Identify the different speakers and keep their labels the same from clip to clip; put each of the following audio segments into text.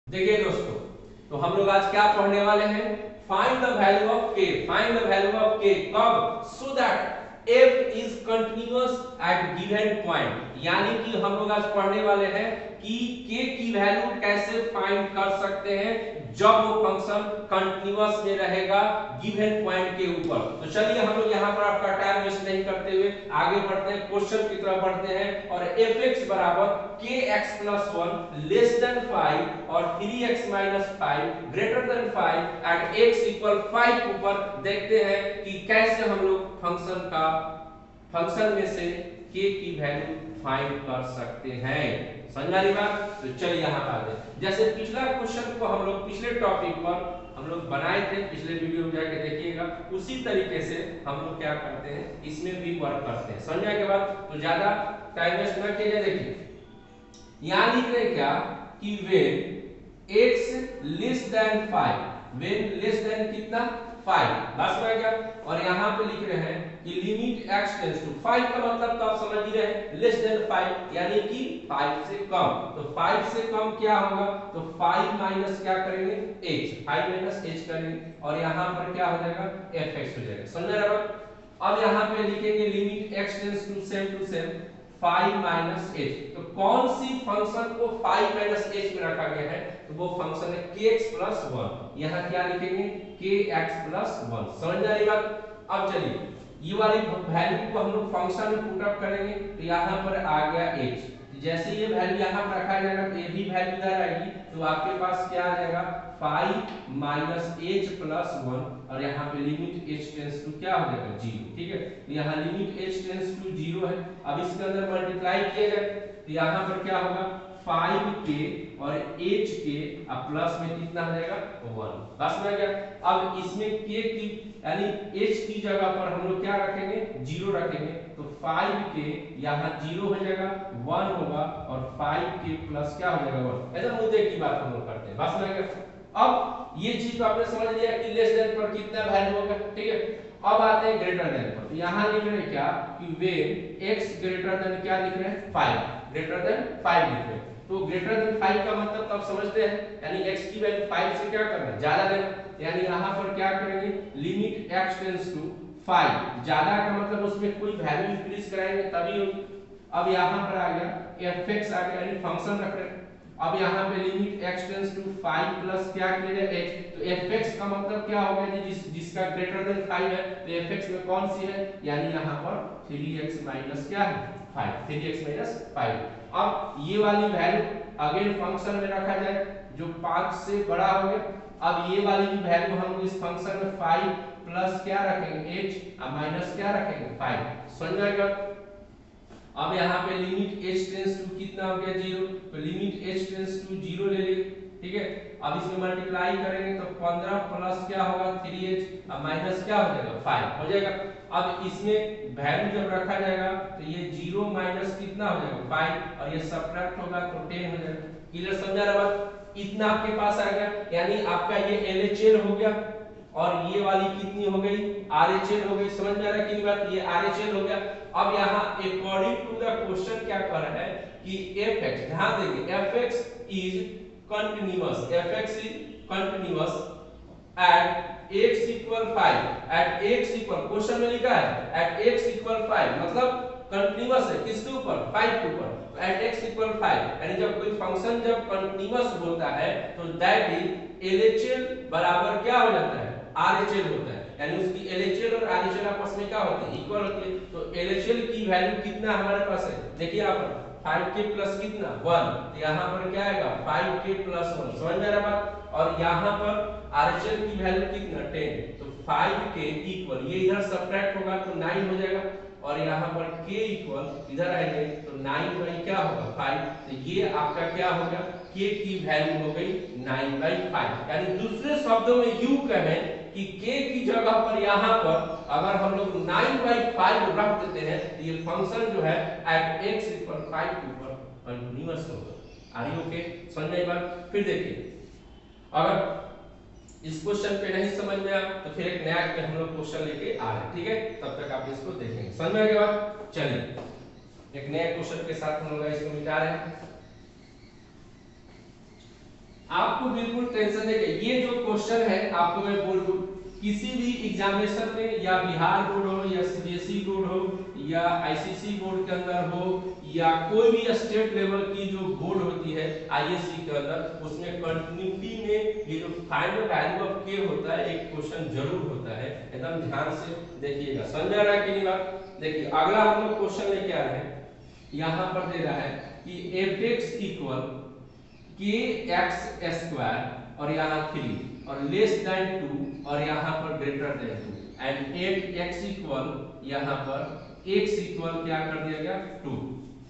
Speaker 1: देखिए दोस्तों, तो हम लोग आज क्या पढ़ने वाले हैं? फाइंड द वैल्यू ऑफ के। फाइंड द वैल्यू ऑफ के कब? So that f is continuous at given point. यानी कि हम लोग आज पढ़ने वाले हैं कि k की वैल्यू कैसे फाइंड कर सकते हैं जब वो फंक्शन कंटिन्यूअस में रहेगा गिवन पॉइंट के ऊपर। तो चलिए हम लोग यहाँ पर आपका टाइम वेस्ट नहीं करते हुए आगे बढ़ते हैं, क्वेश्चन की तरफ बढ़ते हैं। और fx बराबर kx plus 1 लेस देन 5 और 3x minus 5 greater than 5 at x equal 5 के ऊपर देखते हैं कि कैसे हम लोग फंक्शन में से k की वैल्यू फाइंड कर सकते हैं। समझ में आ रही बात? तो चलिए यहाँ पर आते हैं। जैसे पिछला क्वेश्चन को हम लोग पिछले टॉपिक पर हम लोग बनाए थे, पिछले वीडियो में जाके देखिएगा, उसी तरीके से हम लोग क्या करते हैं, इसमें भी वर्क करते हैं। समझने के बाद तो ज्यादा टाइम वेस्ट न किया जाए। देखिए यहां लिख रहे क्या कि when x less than 5, when less than कितना 5, बस में क्या। और यहाँ पे लिख रहे हैं कि लिमिट x टेंड्स टू 5 का मतलब तो आप समझ ही रहे हैं, लेस देन 5 यानी कि 5 से कम। तो 5 से कम क्या होगा? तो 5 माइनस क्या करेंगे? h, 5 माइनस h करेंगे और यहाँ पर क्या हो जाएगा? fx हो जाएगा। समझ रहे हो? अब यहाँ पे लिखेंगे limit x tends to same 5 minus h। तो कौन सी फंक्शन को 5 माइनस h में रखा गया है? तो वो फंक्शन है kx प्लस 1। यहाँ क्या लिखेंगे? kx plus 1। समझ आ रही बात? अब चलिए ये वाली वैल्यू को हम लोग फंक्शन में पुट अप करेंगे तो यहाँ पर आ गया h। जैसे ये वैल्यू यहाँ पर रखा जाएगा तो ये भी वैल्यू इधर आएगी, तो आपके पास क्या आ जाएगा? 5 माइनस h प्लस 1 और यहाँ पे लिमिट h टेंड्स टू क्या हो जाएगा? 0। ठीक है, तो यहाँ लिमिट h टेंड्स टू 0 है। अब इसके अंदर मल्टीप्लाई किया जाए तो यहाँ पर क्या होगा? 5k और h के अब प्लस में कितना हो जाएगा? 1। बस में आ गया। अब इसमें k की यानी h की जगह पर हम लोग क्या रखेंगे? 0 रखेंगे, तो 5k यहाँ 0 हो जाएगा, 1 होगा और 5k प्लस क्या हो जाएगा? 1। ऐसा मुद्दे की बात हम लोग करते हैं। बस में आ गया। अब ये चीज तो आपने समझ लिया कि लेस देन पर कितना वैल्यू होगा। ठीक है, अब आते हैं ग्रेटर देन पर। तो यहाँ लिख रहे हैं क्या कि when x ग्रेटर देन क्या लिख रहे हैं? 5, ग्रेटर देन 5 लिख रहे हैं। तो ग्रेटर देन 5 का मतलब तो आप समझते हैं, यानी x की वैल्यू 5 से क्या करना है? ज्यादा देना। यानी यहाँ पर क्या करेंगे? लिमिट x टेंड्स टू 5, ज्यादा का मतलब उसमें कोई वैल्यू इंक्रीज कराएंगे तभी होगी। अब यहाँ पर आ गया fx आ गया, यानी फंक्शन रख रहे हैं। अब यहाँ पे limit x tends to 5 plus क्या किया जाए? h। तो fx का मतलब क्या हो गया जी? जिसका ग्रेटर देन 5 है तो fx में कौन सी है? यानी यहाँ पर 3x माइनस क्या है? 5, 3x माइनस 5। अब ये वाली वैल्यू अगेन फंक्शन में रखा जाए जो 5 से बड़ा हो गया। अब ये वाली भी वैल्यू हम इस फंक्शन में 5 प्लस क्या रखेंगे? h और माइनस क्या रखेंगे? 5। समझ में आएगा? अब यहाँ पे लिमिट h टेंड्स टू कितना हो गया? 0। तो लिमिट h टेंड्स टू 0 ले लीजिए। ठीक है, अब इसमें मल्टीप्लाई करेंगे तो 15 प्लस क्या होगा? 3h और माइनस क्या हो जाएगा? 5 हो जाएगा। अब इसमें वैल्यू जब रखा जाएगा तो ये 0 माइनस कितना हो जाएगा? 5 और ये सब्ट्रैक्ट होगा तो 10 हो जाएगा। क्लियर? समझा रहा बात? इतना आपके पास आ गया, यानी आपका ये LHL हो गया और ये वाली कितनी हो गई? RHL हो गई। समझ में आ रहा है कि बात? ये RHL हो गया। अब यहाँ अकॉर्डिंग टू द क्वेश्चन क्या कर रहा है कि fx, ध्यान देंगे, fx is continuous, fx is continuous at x equal 5, at x equal, question में लिखा है एट x इक्वल 5 मतलब कंटीन्यूअस है किसके ऊपर? 5 के ऊपर। तो एट x इक्वल 5 यानी जब कोई फंक्शन जब कंटीन्यूअस होता है तो दैट इज LHL बराबर क्या हो जाता है? RHL होता है। यानी उसकी LHL और RHL आपस में क्या होती है? इक्वल होती है। तो LHL की वैल्यू कितना हमारे पास है? देखिए यहाँ पर 5k प्लस कितना? 1। तो यहाँ पर क्या आएगा? 5k plus 1। समझ में आ रहा बात? और यहाँ पर RHL की वैल्यू कितना? 10। तो 5k इक्वल, ये इधर सब्ट्रैक्ट होगा तो 9 हो जाएगा और यहाँ पर k इक्वल इधर आएंगे तो 9 बाई क्या होगा? 5। तो ये आपका क्या हो गया? k की वैल्यू हो गई 9/5। यानी दूसरे शब्दों में यूं कहें कि k की जगह पर यहाँ पर अगर हम लोग 9/5 रख देते हैं तो ये फंक्शन जो है एट x इक्वल 5 के ऊपर कंटीन्यूअस होगा। Are you okay? समझ में आई बात? फिर देखिए, अगर इस क्वेश्चन पे नहीं समझ में आया तो फिर एक नया पे हम लोग क्वेश्चन लेके आ रहे हैं। ठीक है, तब तक आप इसको देखेंगे। समझ में आ गया बात? चलिए एक नए क्वेश्चन के साथ हम लोग इसको मिटा रहे हैं। आपको बिल्कुल टेंशन नहीं है। ये जो क्वेश्चन है आपको मैं बोल दूं, किसी भी एग्जामिनेशन में, या बिहार बोर्ड हो या सीबीएसई बोर्ड हो या आईसीएसई बोर्ड के अंदर हो या कोई भी स्टेट लेवल की जो बोर्ड होती है आईएससी के अंदर, उसमें कंटिन्यूटी में ये जो फाइंड द वैल्यू ऑफ के होता है एक क्वेश्चन जरूर होता है। एकदम ध्यान से देखिएगा, समझ आ रहा है कि नहीं बात। देखिए अगला हम लोग क्वेश्चन लेके आ रहे हैं, यहाँ पर दे रहा है कि fx इक्वल के एक्स स्क्वायर और यहाँ 3 और लेस देन 2 और यहाँ पर greater than 2 and at X equal यहाँ पर x इक्वल क्या कर दिया गया 2।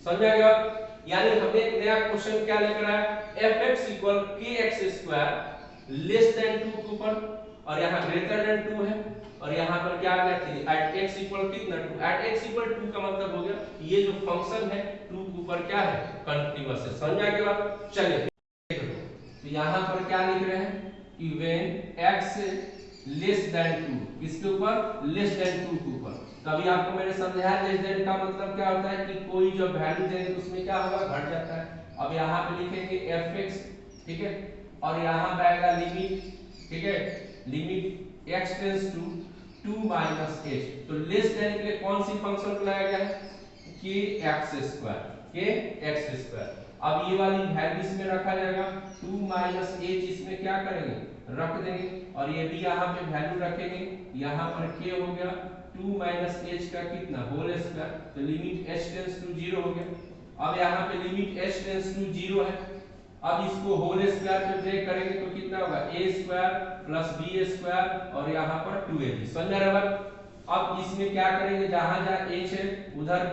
Speaker 1: समझ आएगा? यानी हमने एक नया क्वेश्चन क्या लेकर आया, fx इक्वल के एक्स स्क्वायर लेस देन 2 के ऊपर और यहाँ ग्रेटर देन 2 है और यहाँ पर क्या आ गया 3 एट x इक्वल कितना 2। एट x इक्वल 2 का मतलब हो गया ये जो फंक्शन है 2 के ऊपर क्या है कंटीन्यूअस है। समझ आ गया बात। चलिए तो यहाँ पर क्या लिख रहे हैं कि व्हेन x लेस देन 2, किसके ऊपर लेस देन 2 के ऊपर। तभी आपको मैंने समझाया लेस देन का मतलब क्या होता है कि कोई जो वैल्यू देंगे तो उसमें क्या होगा घट जाता है। अब यहाँ पे लिखेंगे fx, ठीक है, और यहाँ पे आएगा लिमिट, ठीक है, limit x tends to 2 minus h। तो लेस देन के लिए कौन सी फंक्शन बुलाया गया है के एक्स स्क्वायर, के एक्स स्क्वायर। अब ये वाली वैल्यू इसमें रखा जाएगा 2 माइनस h इसमें क्या करेंगे रख देंगे और ये भी यहाँ पे वैल्यू रखेंगे। यहाँ पर k हो गया 2 माइनस h का कितना होल स्क्वायर, तो लिमिट h टेंड्स टू 0 हो गया। अब यहाँ पे लिमिट h टेंड्स टू 0 है, अब इसको होल स्क्वायर पे ब्रेक करेंगे तो कितना होगा a square plus b square और यहाँ पर 2ab। समझ रहे हो? अब इसमें क्या करेंगे जहां जहां h है उधर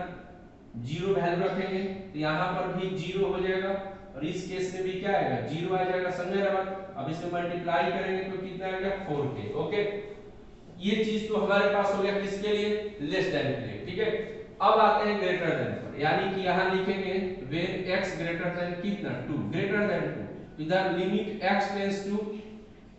Speaker 1: 0 वैल्यू रखेंगे तो यहाँ पर भी 0 हो जाएगा और इस केस में भी क्या आएगा 0 आ जाएगा। समझ रहे हो? अब इसमें मल्टीप्लाई करेंगे तो कितना आएगा 4k। ओके, ये चीज तो हमारे पास हो गया किसके लिए लेस देन के लिए, ठीक है। अब आते हैं ग्रेटर देन पर, यानी कि यहाँ लिखेंगे व्हेन x ग्रेटर देन कितना 2, ग्रेटर देन 2, इधर limit x tends to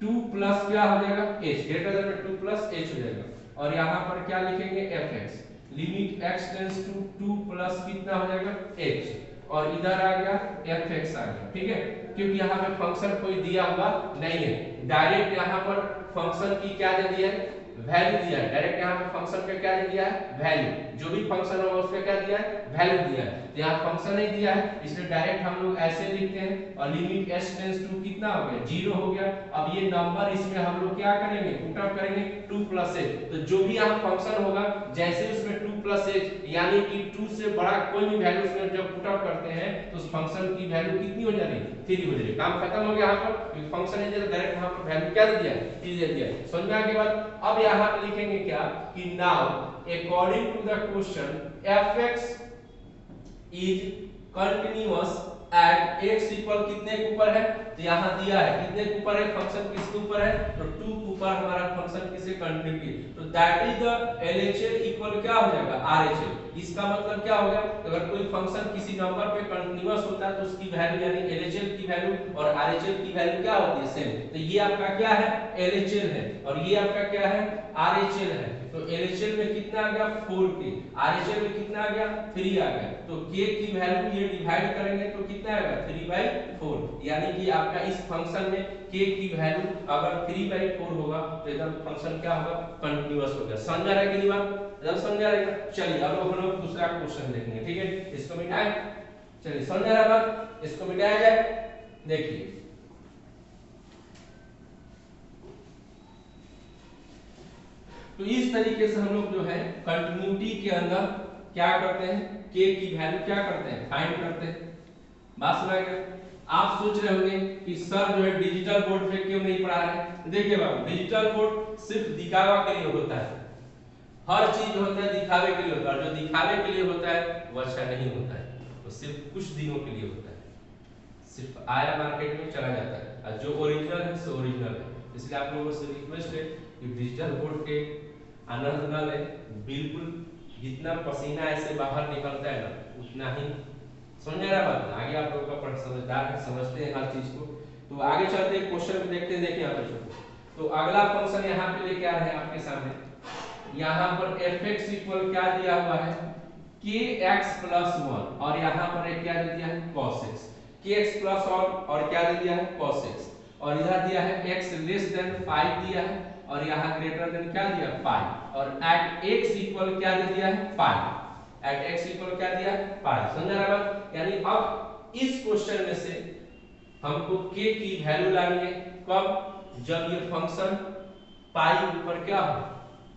Speaker 1: 2 plus क्या हो जाएगा h, greater than 2 plus h हो जाएगा और यहाँ पर क्या लिखेंगे fx, limit x tends to 2 plus कितना हो जाएगा h और इधर आ गया fx आ गया, ठीक है, क्योंकि यहाँ पे फंक्शन कोई दिया हुआ नहीं है, डायरेक्ट यहाँ पर फंक्शन की क्या दे दिया है वैल्यू दिया है। डायरेक्ट यहाँ पे फंक्शन पे क्या दे दिया है वैल्यू, जो भी फंक्शन होगा उसका क्या दिया है वैल्यू दिया है। तो यहाँ फंक्शन नहीं दिया है इसलिए डायरेक्ट हम लोग ऐसे लिखते हैं और लिमिट s टेंड्स टू कितना हो गया 0 हो गया। अब ये नंबर इसमें हम लोग क्या करेंगे पुट अप करेंगे 2 प्लस h, तो जो भी यहाँ फंक्शन होगा जैसे उसमें 2 प्लस h यानी कि 2 से बड़ा कोई भी वैल्यू उसमें जब पुट अप करते हैं तो उस फंक्शन की वैल्यू कितनी हो जा रही है 3 हो जा रही है। काम खत्म हो गया। यहाँ पर फंक्शन है जैसे डायरेक्ट यहाँ पर वैल्यू क्या दे दिया है 3 दे दिया। समझ में आ गया बात। अब यहाँ पे लिखेंगे क्या कि now according to the question fx is continuous at x equal कितने के ऊपर है, तो यहाँ दिया है कितने के ऊपर है फंक्शन किसके ऊपर है तो 2 के ऊपर हमारा फंक्शन किसे कंटिन्यूटी, तो that is the LHL equal क्या हो जाएगा RHL। इसका मतलब क्या हो गया अगर कोई फंक्शन किसी नंबर पे कंटीन्यूअस होता है तो उसकी वैल्यू यानी LHL की वैल्यू और RHL की वैल्यू क्या होती है सेम। तो ये आपका क्या है LHL है और ये आपका क्या है RHL है। तो LHL में कितना आ गया 4k, RHL में कितना आ गया 3 आ गया। तो k की वैल्यू ये डिवाइड करेंगे तो कितना आएगा 3/4, यानी कि आपका इस फंक्शन में k की वैल्यू अगर 3/4 होगा तो एकदम फंक्शन क्या होगा कंटीन्यूअस होगा। समझ आ रहा है कि नहीं बात, एकदम समझ आ रहा है। चलिए अब हम लोग दूसरा क्वेश्चन देखेंगे, ठीक है, इसको मिटाएं। चलिए समझ आ रहा है बात, इसको मिटाया जाए। देखिए तो इस तरीके से हम लोग जो है कंटिन्यूटी के अंदर क्या करते हैं k की वैल्यू क्या करते हैं फाइंड करते हैं। बात सुना गया। आप सोच रहे होंगे कि सर जो है डिजिटल बोर्ड पे क्यों नहीं पढ़ा रहे। देखिए बाबू डिजिटल बोर्ड सिर्फ दिखावा के लिए होता है, हर चीज होता है दिखावे के लिए होता है, और जो दिखावे के लिए होता है वो अच्छा नहीं होता है, वो सिर्फ कुछ दिनों के लिए होता है, सिर्फ आया मार्केट में चला जाता है, और जो ओरिजिनल है सो ओरिजिनल है। इसलिए आप लोगों से रिक्वेस्ट है कि डिजिटल बोर्ड के आनंद न लें, बिल्कुल जितना पसीना ऐसे बाहर निकलता है ना उतना ही। समझ रहा बात, आगे आप लोगों का समझदार है, समझते हैं हर चीज को। तो आगे चलते हैं क्वेश्चन को देखते हैं। देखिए यहाँ पे तो अगला फंक्शन यहाँ पे लेके आ रहे हैं आपके सामने। यहाँ पर fx इक्वल क्या दिया हुआ है kx + 1 और यहाँ पर एक क्या दिया है cos x। kx प्लस और क्या दे दिया है cos x, और इधर दिया है x लेस देन 5 दिया है, और यहाँ ग्रेटर देन क्या दिया पाई, और एट x इक्वल क्या दे दिया है पाई, एट x इक्वल क्या दिया है पाई। समझ रहा बात? यानी अब इस क्वेश्चन में से हमको k की वैल्यू लानी है, कब? जब ये फंक्शन पाई ऊपर क्या हो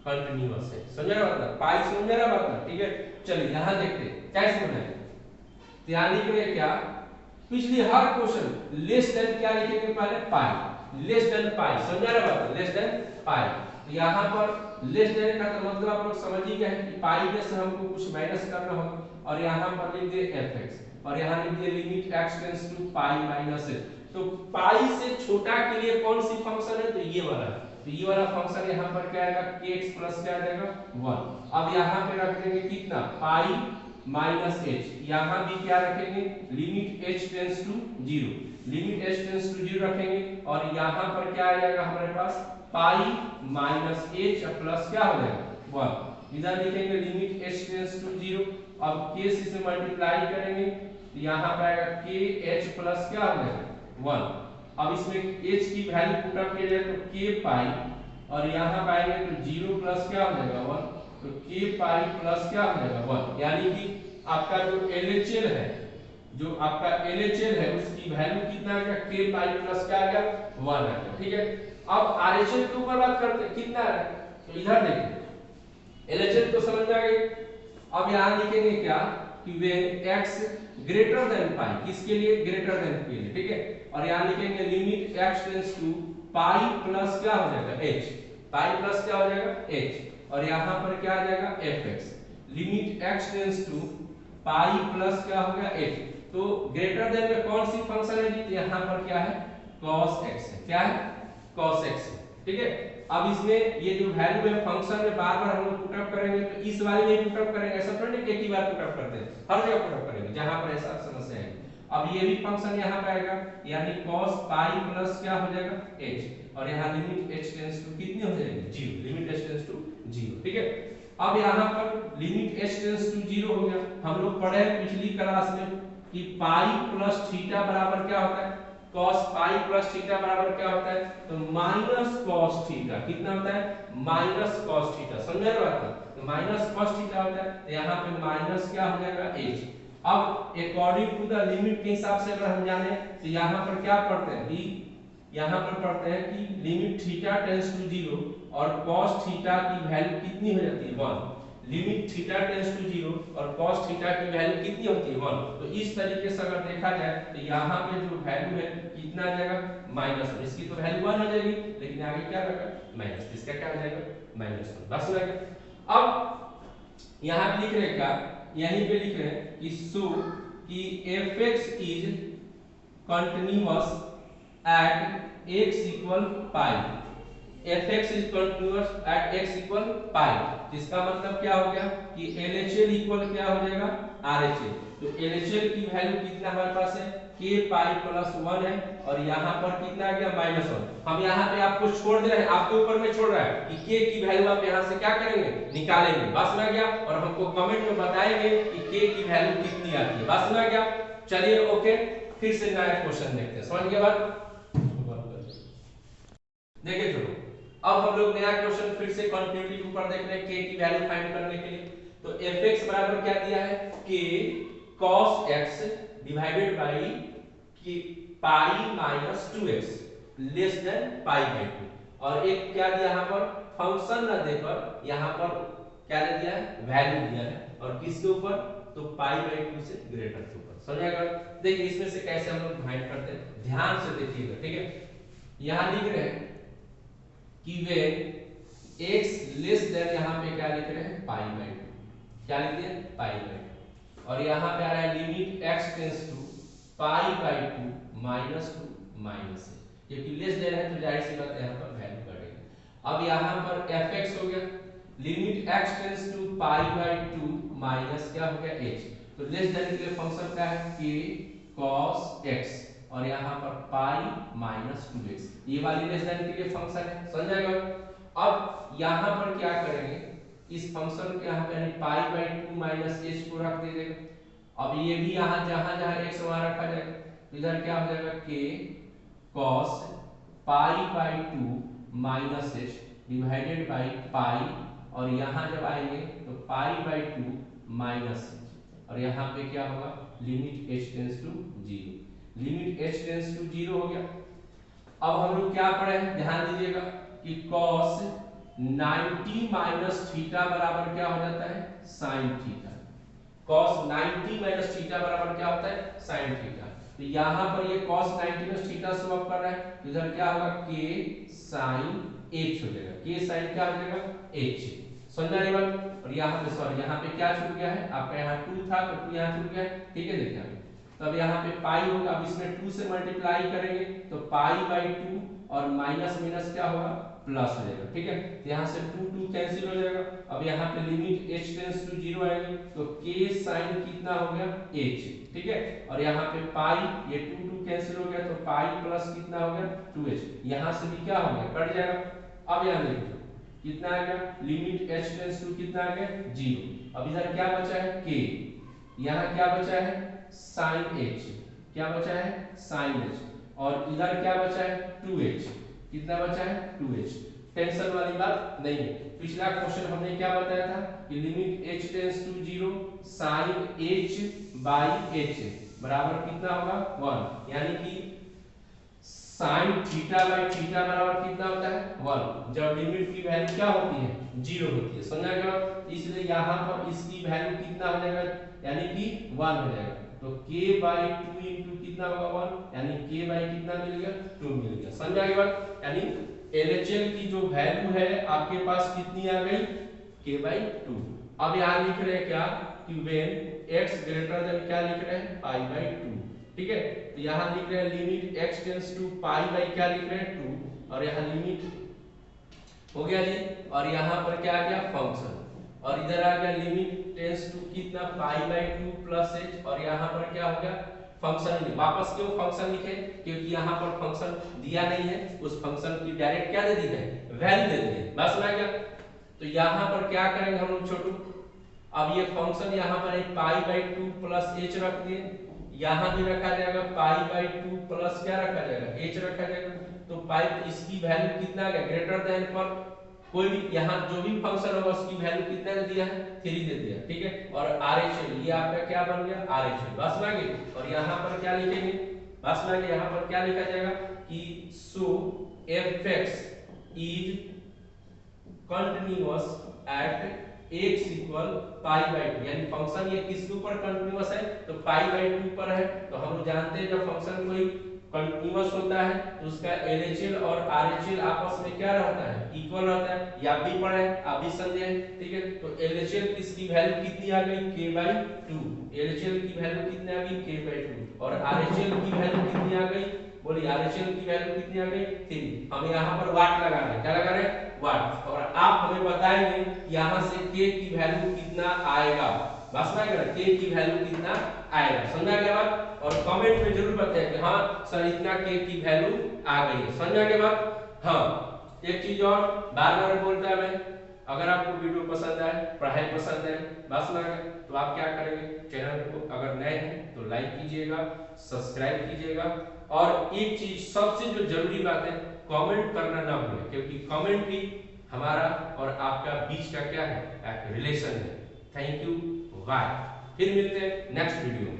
Speaker 1: कंटीन्यूअस है। समझ रहा बात? पाई समझ रहा बात? ठीक है, चलिए यहां देखते हैं कैसे बनाएंगे। ध्यान रखिए क्या, पिछली हर क्वेश्चन लेस देन क्या लिखेंगे पहले पाई, लेस देन पाई। समझ रहा बात? लेस देन पाई। तो यहाँ पर लेस देन का तो मतलब आप लोग समझ ही गए कि पाई में से हमको कुछ माइनस करना होगा, और यहाँ पर लिख दिए fx, और यहाँ लिख दिए limit x tends to pi minus h। तो पाई से छोटा के लिए कौन सी फंक्शन है? तो ये वाला। तो ये वाला फंक्शन यहाँ पर क्या आएगा kx प्लस क्या आ जाएगा 1। अब यहाँ पे रख देंगे कितना पाई माइनस h, यहाँ भी क्या रखेंगे limit h tends to 0, limit h tends to 0 रखेंगे, और यहाँ पर क्या आ जाएगा हमारे पास पाई माइनस h प्लस क्या हो जाएगा 1। इधर लिखेंगे लिमिट h टेंड्स टू 0, अब k से मल्टीप्लाई करेंगे तो यहाँ पे आएगा k h प्लस क्या हो जाएगा 1। अब इसमें h की वैल्यू पुट अप किया जाए तो k पाई, और यहाँ पाएंगे तो 0 प्लस क्या हो जाएगा 1, तो k पाई प्लस क्या हो जाएगा 1। यानी कि आपका जो LHL है, जो आपका LHL है उसकी वैल्यू कितना आ गया k पाई प्लस क्या आ गया 1 आ गया। ठीक है, अब RHL के ऊपर बात करते हैं कितना है, तो इधर देखिए LHL तो समझ में आ गई। अब यहाँ लिखेंगे क्या कि वे x ग्रेटर देन पाई, किसके लिए ग्रेटर देन के लिए। ठीक है, और यहाँ लिखेंगे limit x tends to pi plus क्या हो जाएगा h, पाई प्लस क्या हो जाएगा h, और यहाँ पर क्या आ जाएगा fx, limit x tends to pi plus क्या हो गया h। तो ग्रेटर देन में कौन सी फंक्शन है जी? यहाँ पर क्या है cos x है, क्या है cos x है। ठीक है, अब इसमें ये जो वैल्यू है फंक्शन में बार बार हम लोग पुट अप करेंगे, तो इस वाले में पुट अप करेंगे, ऐसा थोड़ी नहीं एक ही बार पुट अप करते हैं, हर जगह पुट अप करेंगे जहां पर ऐसा समस्या है। अब ये भी फंक्शन यहाँ पे आएगा, यानी cos पाई प्लस क्या हो जाएगा h, और यहाँ लिमिट h टेंड्स टू कितनी हो जाएगी 0, लिमिट h टेंड्स टू 0। ठीक है, अब यहाँ पर लिमिट h टेंड्स टू 0 हो गया। हम लोग पढ़े पिछली क्लास में कि पाई प्लस थीटा बराबर क्या होता है, cos पाई प्लस थीटा बराबर क्या होता है, तो माइनस cos थीटा। कितना होता है माइनस cos थीटा। समझ रहे हो? तो माइनस cos थीटा होता है, तो यहाँ पे माइनस क्या हो जाएगा h। अब अकॉर्डिंग टू द लिमिट के हिसाब से अगर हम जाने तो यहाँ पर क्या पढ़ते हैं कि यहाँ पर पढ़ते हैं कि लिमिट थीटा टेंड्स टू 0 और cos थीटा की वैल्यू कितनी हो जाती है 1। लिमिट थीटा टेंड्स टू 0 और cos थीटा की वैल्यू कितनी होती है 1। तो इस तरीके से अगर देखा जाए तो यहाँ पे जो वैल्यू है कितना आ जाएगा -1। इसकी तो वैल्यू 1 हो जाएगी, लेकिन आगे क्या रहेगा माइनस, इसका क्या हो जाएगा -1। बस हो गया। अब यहाँ पे लिख रहे क्या, यहीं पे लिख रहे हैं कि सो कि fx is continuous at x equal pi, fx is continuous at x equal pi. जिसका मतलब क्या हो गया कि LHL इक्वल क्या हो जाएगा RHL। तो LHL की वैल्यू कितना हमारे पास है k पाई प्लस 1 है, और यहाँ पर कितना आ गया -1। हम यहाँ पे आपको छोड़ दे रहे हैं, आपके ऊपर में छोड़ रहा है कि k की वैल्यू आप यहाँ से क्या करेंगे निकालेंगे। बस में आ गया, और हमको कमेंट में बताएंगे कि k की वैल्यू कितनी आती है। बस में आ गया। चलिए ओके, फिर से नया क्वेश्चन देखते हैं। समझ गए बात? देखिए चलो, अब हम लोग नया क्वेश्चन फिर से कंटिन्यूटी के ऊपर देख रहे हैं k की वैल्यू फाइंड करने के लिए। तो fx बराबर क्या दिया है k cos x divided by कि pi minus 2x less than pi by 2, और एक क्या दिया यहाँ पर फंक्शन न देकर यहाँ पर क्या दे दिया है वैल्यू दिया है, और किसके ऊपर तो पाई बाय 2 से ग्रेटर के ऊपर। समझिएगा? देखिए इसमें से कैसे हम लोग फाइंड करते हैं, ध्यान से देखिएगा। ठीक है, यहाँ लिख रहे हैं कि वे x लेस देन यहाँ पे क्या लिख रहे हैं पाई बाय 2, क्या लिख दिए पाई बाय 2, और यहाँ पे आ रहा है limit x tends to pi by 2 minus 2 minus है, क्योंकि लेस देन है तो जाहिर सी बात है यहाँ पर वैल्यू बढ़ेगी। अब यहाँ पर fx हो गया, limit x tends to pi by 2 minus क्या हो गया h। तो लेस देन के लिए फंक्शन क्या है k cos x, और यहाँ पर पाई माइनस 2x, ये वाली लेस देन के लिए फंक्शन है। समझ आएगा? अब यहाँ पर क्या करेंगे, इस फंक्शन के यहाँ पे यानी पाई बाय 2 माइनस h को रख दीजिएगा। अब ये भी यहाँ जहाँ जहाँ x वहाँ रखा जाएगा, तो इधर क्या हो जाएगा k cos pi by 2 minus H divided by pi, और यहाँ जब आएंगे तो पाई बाई 2 माइनस एच, और यहाँ पे क्या होगा limit h tends to 0, limit h tends to 0 हो गया। अब हम लोग क्या पढ़े हैं, ध्यान दीजिएगा कि cos 90 माइनस थीटा बराबर क्या हो जाता है sin theta, cos 90 minus theta बराबर क्या होता है sin थीटा। तो यहाँ पर ये cos 90 माइनस थीटा स्वैप कर रहा है, तो इधर क्या होगा k sin h हो जाएगा, k sin क्या हो जाएगा h, समझा नहीं बात। और यहाँ पे सॉरी यहाँ पे क्या छूट गया है आपका, यहाँ 2 था तो 2 यहाँ छूट गया है, ठीक है देखिए। तब यहाँ पे पाई होगा, अब इसमें 2 से मल्टीप्लाई करेंगे तो पाई बाई 2 और माइनस माइनस क्या होगा प्लस हो जाएगा, ठीक है। तो यहाँ से 2 2 कैंसिल हो जाएगा। अब यहाँ पे लिमिट h टेंस टू 0 आएगी तो k sin कितना हो गया h, ठीक है। और यहाँ पे पाई, ये 2 2 कैंसिल हो गया तो पाई प्लस कितना हो गया 2h, यहाँ से भी क्या हो गया कट जाएगा। अब यहाँ देखिए कितना आ गया लिमिट h टेंस टू कितना आ गया 0। अब इधर क्या बचा है k, यहाँ क्या बचा है sin h, क्या बचा है sin h, और इधर क्या बचा है 2h, कितना बचा है 2h। टेंशन वाली बात नहीं है। पिछला क्वेश्चन हमने क्या बताया था कि limit h tends to 0 sin h by h बराबर कितना होगा 1, यानी कि sin थीटा बाई थीटा बराबर कितना होता है 1, जब लिमिट की वैल्यू क्या होती है 0 होती है, समझा गया। इसलिए यहाँ पर इसकी वैल्यू कितना हो जाएगा यानी कि 1 हो जाएगा, तो k बाई 2 इंटू कितना होगा 1, यानी k बाई कितना मिल गया 2 मिल गया, समझा गया बात। यानी LHL की जो वैल्यू है आपके पास कितनी आ गई k बाई 2। अब यहाँ लिख रहे हैं क्या कि व्हेन x ग्रेटर देन क्या लिख रहे हैं पाई बाई 2, ठीक है। तो यहाँ लिख रहे हैं limit x tends to pi by क्या लिख रहे हैं 2, और यहाँ लिमिट हो गया जी, और यहाँ पर क्या आ गया फंक्शन, और इधर आ गया लिमिट टेंस टू कितना पाई बाई 2 प्लस h, और यहाँ पर क्या हो गया फंक्शन। वापस क्यों फंक्शन लिखे, क्योंकि यहाँ पर फंक्शन दिया नहीं है, उस फंक्शन की डायरेक्ट क्या दे दी है वैल्यू दे दी है, बस समझ गया। तो यहाँ पर क्या करेंगे हम लोग छोटू, अब ये फंक्शन यहाँ पर एक पाई बाई 2 प्लस h रख दिए, यहाँ भी रखा जाएगा पाई बाई 2 प्लस क्या रखा जाएगा h रखा जाएगा, तो पाई इसकी वैल्यू कितना आ गया ग्रेटर देन पर कोई भी यहाँ जो भी फंक्शन होगा उसकी वैल्यू कितना दे दिया है 3 दे दिया, ठीक है। और RHL ये आपका क्या बन गया RHL, बस में आगे। और यहाँ पर क्या लिखेंगे बस में आगे, यहाँ पर क्या लिखा जाएगा कि so fx is continuous at x equal pi by 2, यानी फंक्शन ये किसके ऊपर कंटीन्यूअस है तो पाई बाई 2 पर है। तो हम लोग जानते हैं जब फंक्शन कोई कंटीन्यूअस होता है तो उसका LHL और RHL आपस में क्या रहता है इक्वल रहता है, या भी पढ़े आप भी समझे, ठीक है। तो LHL किसकी वैल्यू कितनी आ गई k बाई 2, LHL की वैल्यू कितनी आ गई k बाई 2, और RHL की वैल्यू कितनी आ गई बोलिए RHL की वैल्यू कितनी आ गई 3। हम यहाँ पर वाट लगा रहे हैं, क्या लगा रहे हैं वाट, और आप हमें बताएंगे यहाँ से k की वैल्यू कितना आएगा, बस में आएगा k की वैल्यू कितना आएगा, समझा गया बात। और कमेंट में जरूर बताएं कि हाँ सर इतना k की वैल्यू आ गई है, समझा गया बात। हाँ एक चीज और बार बार बोलता है मैं, अगर आपको वीडियो पसंद आए पढ़ाई पसंद है बस में आए तो आप क्या करेंगे चैनल को अगर नए हैं तो लाइक कीजिएगा सब्सक्राइब कीजिएगा, और एक चीज सबसे जो जरूरी बात है कमेंट करना ना भूलें, क्योंकि कमेंट भी हमारा और आपका बीच का क्या है एक रिलेशन है। थैंक यू बाय, फिर मिलते हैं नेक्स्ट वीडियो में।